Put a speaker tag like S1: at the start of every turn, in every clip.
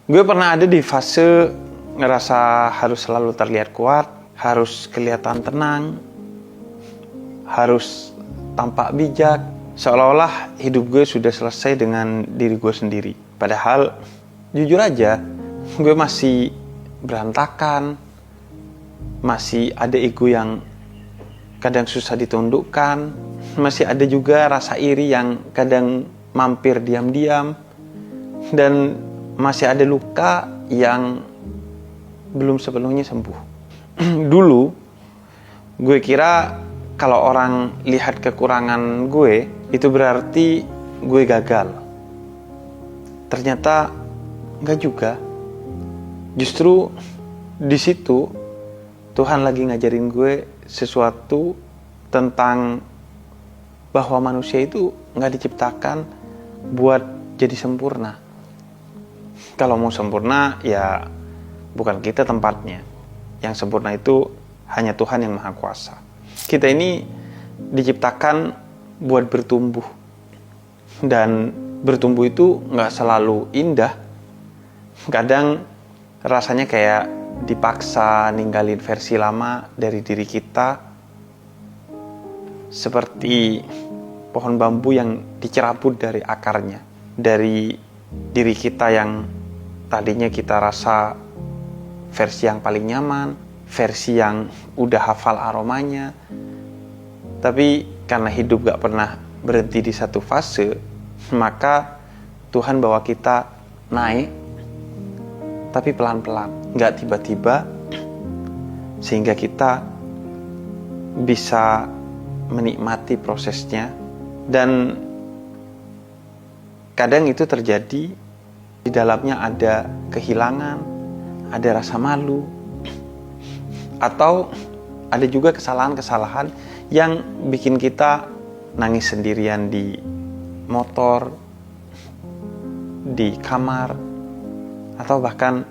S1: Gue pernah ada di fase ngerasa harus selalu terlihat kuat, harus kelihatan tenang, harus tampak bijak, seolah-olah hidup gue sudah selesai dengan diri gue sendiri. Padahal jujur aja, gue masih berantakan, masih ada ego yang kadang susah ditundukkan, masih ada juga rasa iri yang kadang mampir diam-diam, dan masih ada luka yang belum sepenuhnya sembuh. Dulu gue kira kalau orang lihat kekurangan gue itu berarti gue gagal. Ternyata enggak juga. Justru di situ Tuhan lagi ngajarin gue sesuatu tentang bahwa manusia itu nggak diciptakan buat jadi sempurna. Kalau mau sempurna, ya bukan kita tempatnya. Yang sempurna itu hanya Tuhan yang Maha Kuasa. Kita ini diciptakan buat bertumbuh. Dan bertumbuh itu nggak selalu indah. Kadang rasanya kayak dipaksa ninggalin versi lama dari diri kita. Seperti pohon bambu yang dicerabut dari akarnya. Dari diri kita yang tadinya kita rasa versi yang paling nyaman, versi yang udah hafal aromanya. Tapi karena hidup gak pernah berhenti di satu fase, maka Tuhan bawa kita naik, tapi pelan-pelan, gak tiba-tiba, sehingga kita bisa menikmati prosesnya. Dan kadang itu terjadi di dalamnya ada kehilangan, ada rasa malu, atau ada juga kesalahan-kesalahan yang bikin kita nangis sendirian di motor, di kamar, atau bahkan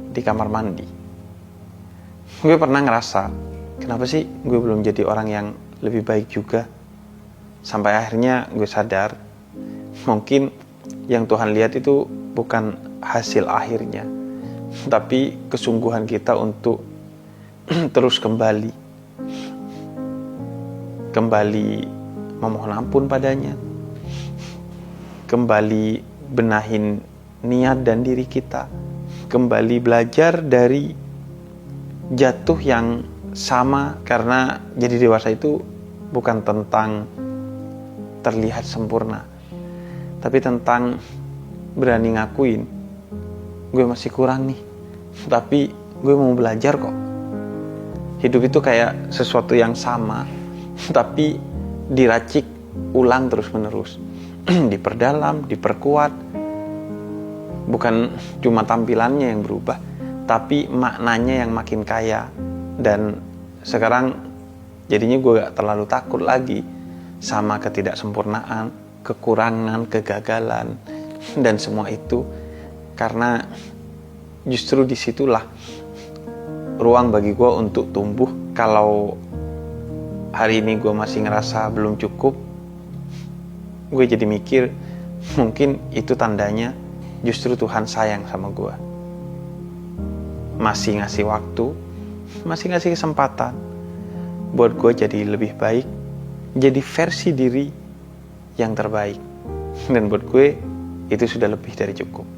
S1: di kamar mandi. Gue pernah ngerasa, kenapa sih gue belum jadi orang yang lebih baik juga? Sampai akhirnya gue sadar, mungkin yang Tuhan lihat itu bukan hasil akhirnya, tapi kesungguhan kita untuk terus kembali memohon ampun padanya, kembali benahin niat dan diri kita, kembali belajar dari jatuh yang sama. Karena jadi dewasa itu bukan tentang terlihat sempurna, tapi tentang berani ngakuin, gue masih kurang nih, tapi gue mau belajar kok. Hidup itu kayak sesuatu yang sama, tapi diracik ulang terus-menerus, diperdalam, diperkuat. Bukan cuma tampilannya yang berubah, tapi maknanya yang makin kaya. Dan sekarang jadinya gue gak terlalu takut lagi sama ketidaksempurnaan, kekurangan, kegagalan, dan semua itu. Karena justru disitulah ruang bagi gue untuk tumbuh. Kalau hari ini gue masih ngerasa belum cukup, gue jadi mikir, mungkin itu tandanya justru Tuhan sayang sama gue. Masih ngasih waktu, masih ngasih kesempatan buat gue jadi lebih baik, jadi versi diri yang terbaik. Dan buat gue itu sudah lebih dari cukup.